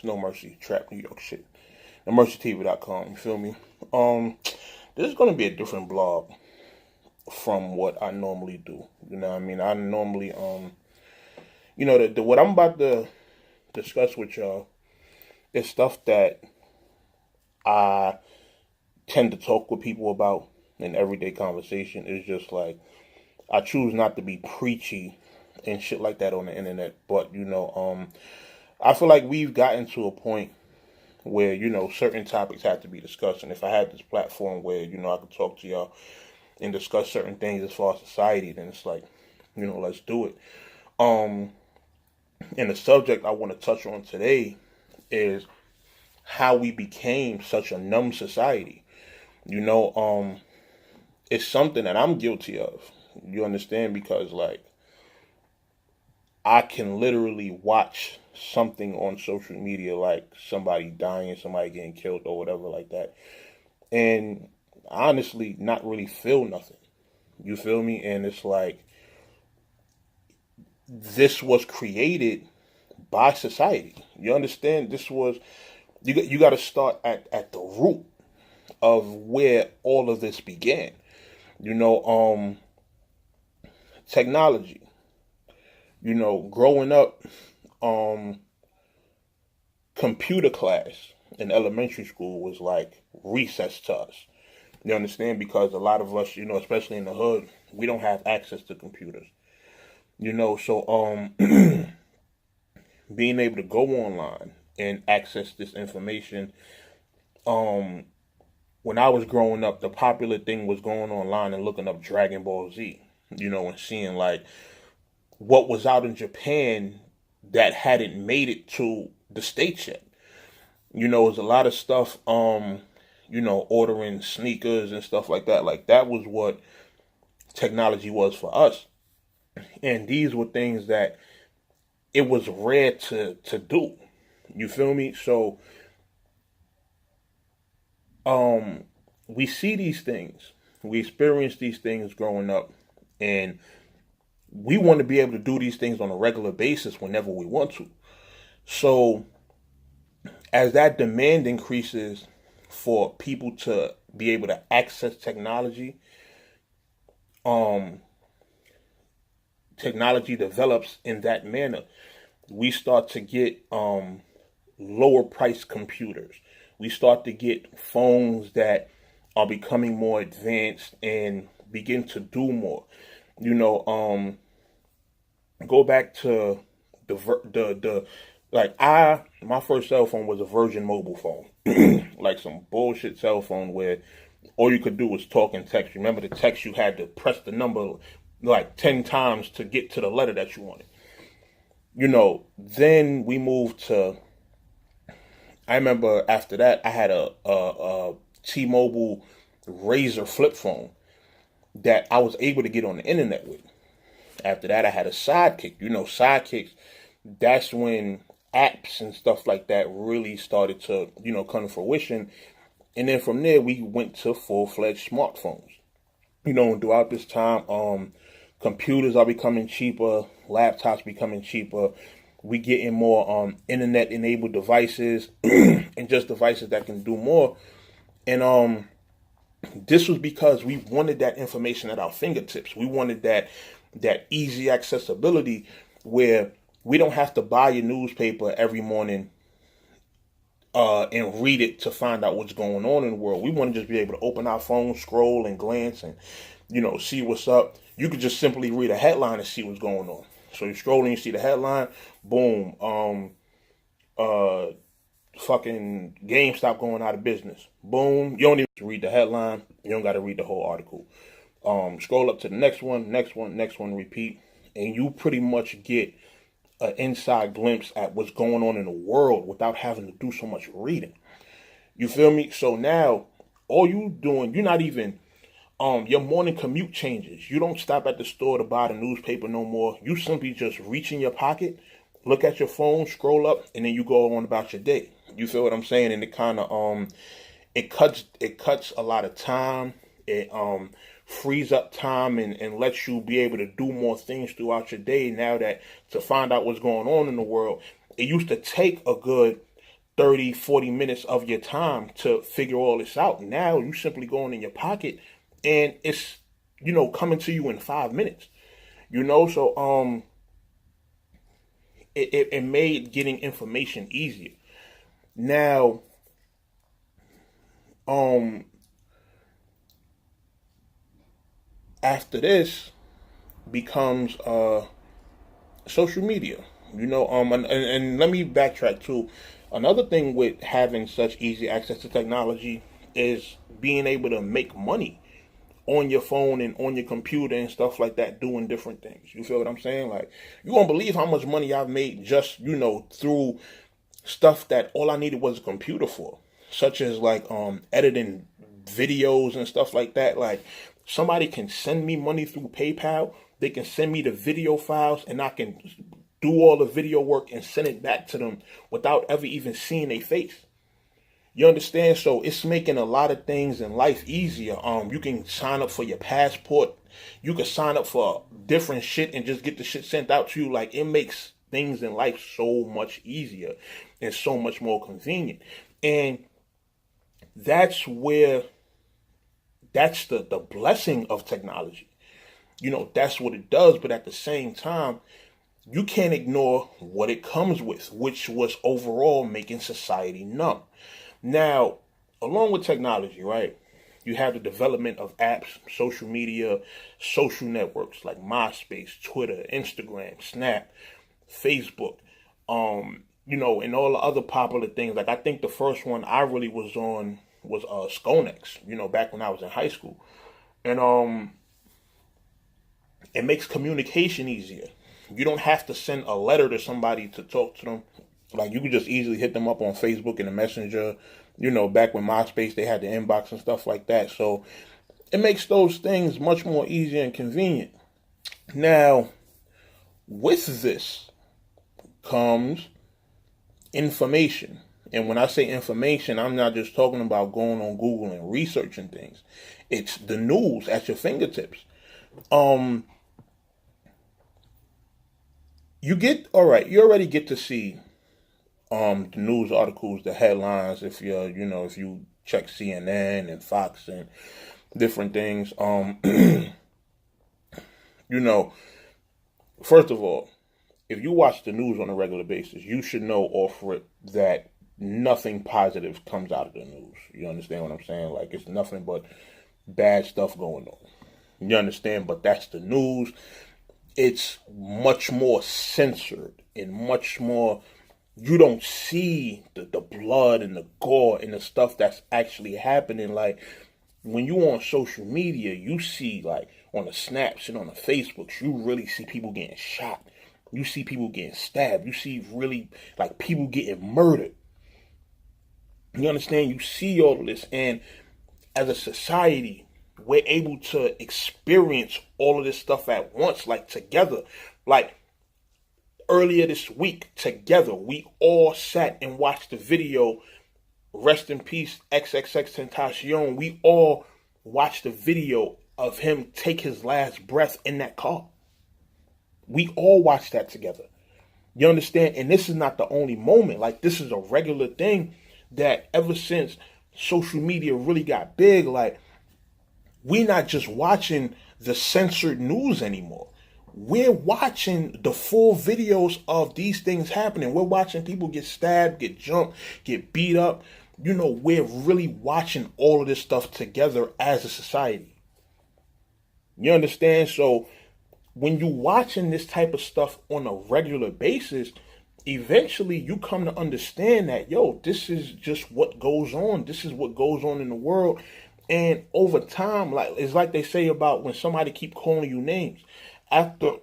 It's No Mercy, trap New York shit. NoMercyTV.com, you feel me? This is gonna be a different blog from what I normally do. You know what I mean? I normally what I'm about to discuss with y'all is stuff that I tend to talk with people about in everyday conversation. It's just like I choose not to be preachy and shit like that on the internet. But I feel like we've gotten to a point where certain topics have to be discussed. And if I had this platform where I could talk to y'all and discuss certain things as far as society, then it's like let's do it. And the subject I want to touch on today is how we became such a numb society. It's something that I'm guilty of. You understand? Because I can literally watch something on social media, like somebody dying, somebody getting killed or whatever like that, and honestly not really feel nothing. You feel me? And it's like, this was created by society. You understand? This was, you got to start at the root of where all of this began. Technology. Growing up, computer class in elementary school was like recess to us. You understand? Because a lot of us, especially in the hood, we don't have access to computers. So being able to go online and access this information, when I was growing up, the popular thing was going online and looking up Dragon Ball Z, and seeing like what was out in Japan that hadn't made it to the States yet. There's a lot of stuff, ordering sneakers and stuff like that. Like, that was what technology was for us. And these were things that it was rare to do. You feel me? So, we see these things. We experience these things growing up. And we want to be able to do these things on a regular basis whenever we want to. So, as that demand increases for people to be able to access technology, technology develops in that manner. We start to get lower price computers. We start to get phones that are becoming more advanced and begin to do more. Go back to my first cell phone was a Virgin mobile phone, like some bullshit cell phone where all you could do was talk and text. Remember the text, you had to press the number like 10 times to get to the letter that you wanted. Then we moved to, I remember after that, I had a T-Mobile Razr flip phone that I was able to get on the internet with. After that, I had a Sidekick. Sidekicks, that's when apps and stuff like that really started to, come to fruition. And then from there, we went to full-fledged smartphones. And throughout this time, computers are becoming cheaper, laptops becoming cheaper. We getting more internet-enabled devices and just devices that can do more. And this was because we wanted that information at our fingertips. We wanted that easy accessibility where we don't have to buy a newspaper every morning and read it to find out what's going on in the world. We want to just be able to open our phone, scroll and glance and, see what's up. You could just simply read a headline and see what's going on. So you're scrolling, you see the headline, boom, fucking GameStop going out of business. Boom, you don't even read the headline. You don't got to read the whole article. Scroll up to the next one, repeat. And you pretty much get an inside glimpse at what's going on in the world without having to do so much reading. You feel me? So now, all you doing, you're not even, your morning commute changes. You don't stop at the store to buy the newspaper no more. You simply just reach in your pocket, look at your phone, scroll up, and then you go on about your day. You feel what I'm saying? And it kind of, it cuts a lot of time. It frees up time and lets you be able to do more things throughout your day. Now that to find out what's going on in the world, it used to take a good 30, 40 minutes of your time to figure all this out. Now you simply going in your pocket and it's, coming to you in 5 minutes. So it made getting information easier. Now, after this becomes social media. And let me backtrack too. Another thing with having such easy access to technology is being able to make money on your phone and on your computer and stuff like that, doing different things. You feel what I'm saying? Like, you won't believe how much money I've made just, through stuff that all I needed was a computer for, such as like editing videos and stuff like that. Like, somebody can send me money through PayPal. They can send me the video files and I can do all the video work and send it back to them without ever even seeing their face. You understand? So it's making a lot of things in life easier. You can sign up for your passport. You can sign up for different shit and just get the shit sent out to you. Like, it makes things in life so much easier and so much more convenient. And that's the blessing of technology. That's what it does. But at the same time, you can't ignore what it comes with, which was overall making society numb. Now, along with technology, right, you have the development of apps, social media, social networks like MySpace, Twitter, Instagram, Snap, Facebook, and all the other popular things. Like, I think the first one I really was on was Skonex, back when I was in high school. And it makes communication easier. You don't have to send a letter to somebody to talk to them. Like, you could just easily hit them up on Facebook in the Messenger. Back when MySpace, they had the inbox and stuff like that. So it makes those things much more easier and convenient. Now, with this comes information. And when I say information, I'm not just talking about going on Google and researching things. It's the news at your fingertips. You already get to see the news articles, the headlines, if you check CNN and Fox and different things. First of all, if you watch the news on a regular basis, you should know off rip that nothing positive comes out of the news. You understand what I'm saying? Like, it's nothing but bad stuff going on. You understand? But that's the news. It's much more censored and much more, you don't see the blood and the gore and the stuff that's actually happening. Like, when you on social media, you see, like, on the snaps and on the Facebooks, you really see people getting shot. You see people getting stabbed. You see really, like, people getting murdered. You understand? You see all of this. And as a society, we're able to experience all of this stuff at once, like, together. Like, earlier this week, together, we all sat and watched the video, rest in peace, XXXTentacion. We all watched the video of him take his last breath in that car. We all watched that together. You understand? And this is not the only moment. Like, this is a regular thing that ever since social media really got big, like, we're not just watching the censored news anymore. We're watching the full videos of these things happening. We're watching people get stabbed, get jumped, get beat up. We're really watching all of this stuff together as a society. You understand? So when you're watching this type of stuff on a regular basis, eventually you come to understand that, this is just what goes on. This is what goes on in the world. And over time, like, it's like they say about when somebody keep calling you names. After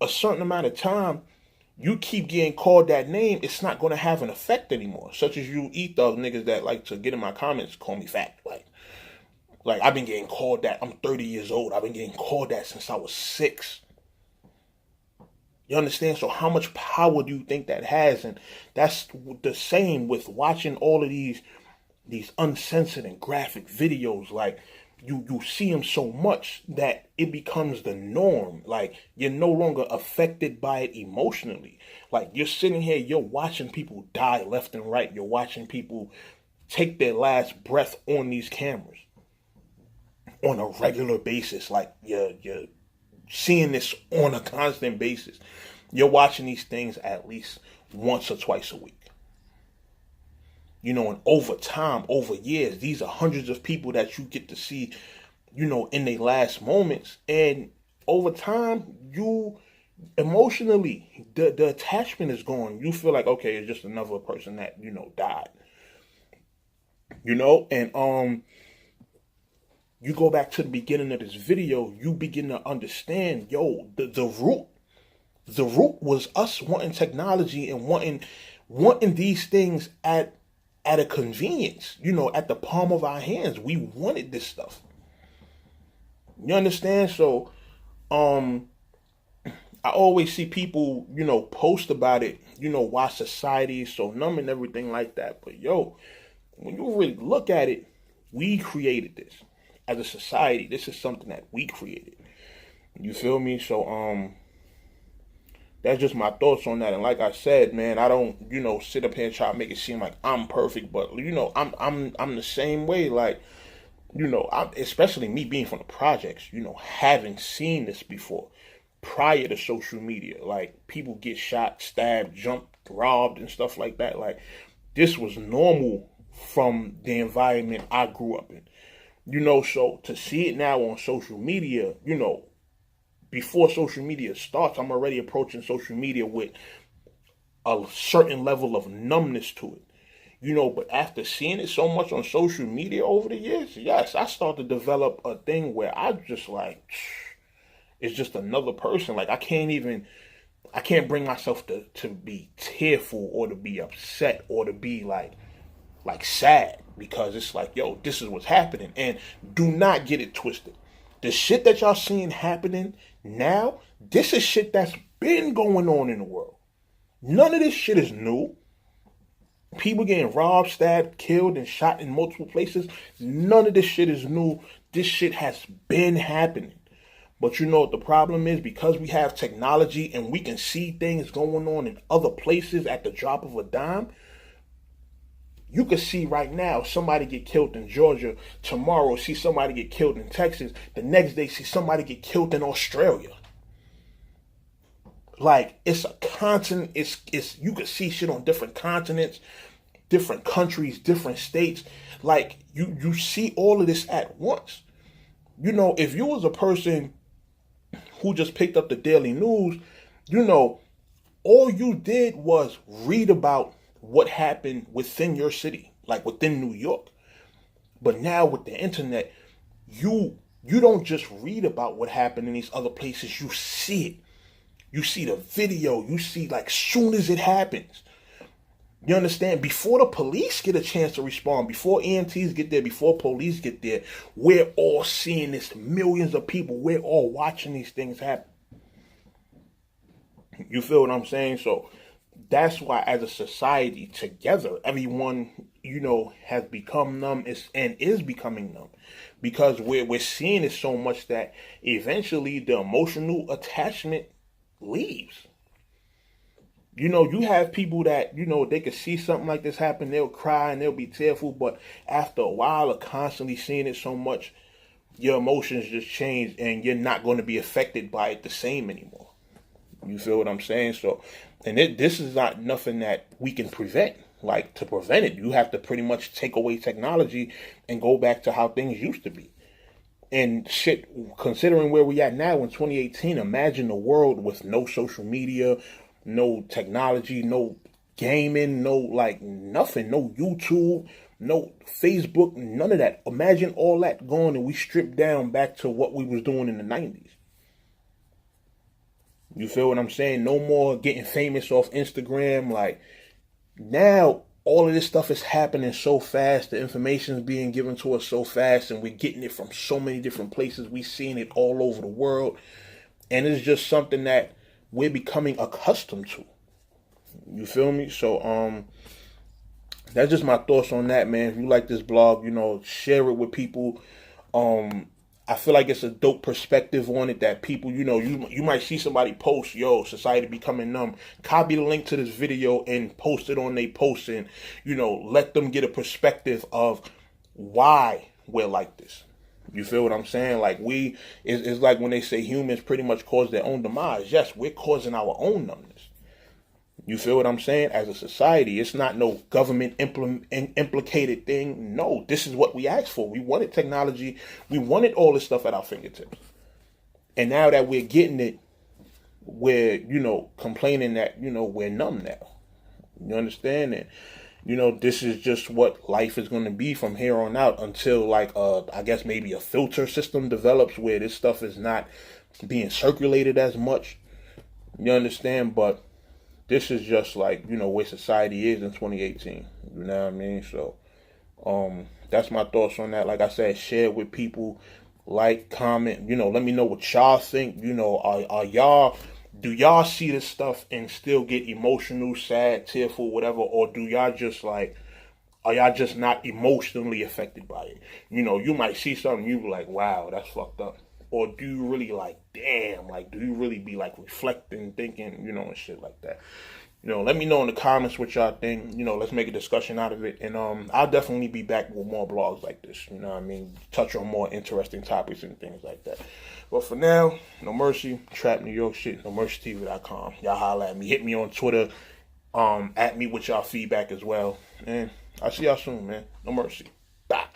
a certain amount of time, you keep getting called that name, it's not going to have an effect anymore. Such as you e-thug niggas that like to get in my comments, call me fat. Like, I've been getting called that. I'm 30 years old. I've been getting called that since I was 6. You understand? So how much power do you think that has? And that's the same with watching all of these uncensored and graphic videos. Like, you see them so much that it becomes the norm. Like, you're no longer affected by it emotionally. Like, you're sitting here, you're watching people die left and right. You're watching people take their last breath on these cameras on a regular basis. Like, you're seeing this on a constant basis. You're watching these things at least once or twice a week. You know, and over time, over years, these are hundreds of people that you get to see, you know, in their last moments. And over time, you emotionally, the attachment is gone. You feel like, okay, it's just another person that, you know, died. You know, and you go back to the beginning of this video, you begin to understand, yo, the root was us wanting technology and wanting these things at a convenience, you know, at the palm of our hands. We wanted this stuff. You understand? So, I always see people, you know, post about it, you know, why society is so numb and everything like that. But yo, when you really look at it, we created this. As a society, this is something that we created. You feel me? So, that's just my thoughts on that. And like I said, man, I don't, you know, sit up here and try to make it seem like I'm perfect, but you know, I'm the same way. Like, you know, especially me being from the projects, you know, having seen this before prior to social media. Like, people get shot, stabbed, jumped, robbed, and stuff like that. Like, this was normal from the environment I grew up in. You know, so to see it now on social media, you know, before social media starts, I'm already approaching social media with a certain level of numbness to it. You know, but after seeing it so much on social media over the years, yes, I started to develop a thing where I just like, it's just another person. Like, I can't bring myself to be tearful or to be upset or to be like sad, because it's like, yo, this is what's happening. And do not get it twisted. The shit that y'all seeing happening now, this is shit that's been going on in the world. None of this shit is new. People getting robbed, stabbed, killed, and shot in multiple places. None of this shit is new. This shit has been happening. But you know what the problem is? Because we have technology and we can see things going on in other places at the drop of a dime, you can see right now somebody get killed in Georgia. Tomorrow, see somebody get killed in Texas. The next day, see somebody get killed in Australia. Like, it's a continent. It's you can see shit on different continents, different countries, different states. Like, you see all of this at once. You know, if you was a person who just picked up the daily news, you know, all you did was read about what happened within your city, like within New York. But now with the internet, you don't just read about what happened in these other places. You see it. You see the video. You see, like, soon as it happens. You understand? Before the police get a chance to respond, before EMTs get there, before police get there, we're all seeing this. Millions of people. We're all watching these things happen. You feel what I'm saying? So that's why, as a society together, everyone, you know, has become numb and is becoming numb, because we're seeing it so much that eventually the emotional attachment leaves. You know, you have people that, you know, they could see something like this happen, they'll cry and they'll be tearful, but after a while of constantly seeing it so much, your emotions just change and you're not going to be affected by it the same anymore. You feel what I'm saying? So, and this is not nothing that we can prevent. Like, to prevent it, you have to pretty much take away technology and go back to how things used to be. And shit, considering where we at now in 2018, imagine a world with no social media, no technology, no gaming, no, like, nothing, no YouTube, no Facebook, none of that. Imagine all that gone and we stripped down back to what we was doing in the 90s. You feel what I'm saying? No more getting famous off Instagram. Like, now all of this stuff is happening so fast. The information is being given to us so fast, and we're getting it from so many different places. We're seeing it all over the world. And it's just something that we're becoming accustomed to. You feel me? So, that's just my thoughts on that, man. If you like this blog, you know, share it with people. I feel like it's a dope perspective on it that people, you might see somebody post, yo, society becoming numb. Copy the link to this video and post it on their post and, let them get a perspective of why we're like this. You feel what I'm saying? Like it's like when they say humans pretty much cause their own demise. Yes, we're causing our own numbness. You feel what I'm saying? As a society, it's not no government implicated thing. No, this is what we asked for. We wanted technology. We wanted all this stuff at our fingertips. And now that we're getting it, we're, complaining that, we're numb now. You understand? And, this is just what life is going to be from here on out until, I guess maybe a filter system develops where this stuff is not being circulated as much. You understand? But this is just where society is in 2018. You know what I mean? So, that's my thoughts on that. Like I said, share with people, comment, let me know what y'all think. Do y'all see this stuff and still get emotional, sad, tearful, whatever? Or do y'all just are y'all just not emotionally affected by it? You might see something, you be like, wow, that's fucked up. Or do you really damn, do you really be reflecting, thinking, and shit like that? Let me know in the comments what y'all think. Let's make a discussion out of it. And I'll definitely be back with more blogs like this. You know what I mean? Touch on more interesting topics and things like that. But for now, No Mercy, Trap New York shit, NoMercyTV.com. Y'all holla at me. Hit me on Twitter. At me with y'all feedback as well. And I'll see y'all soon, man. No Mercy. Bye.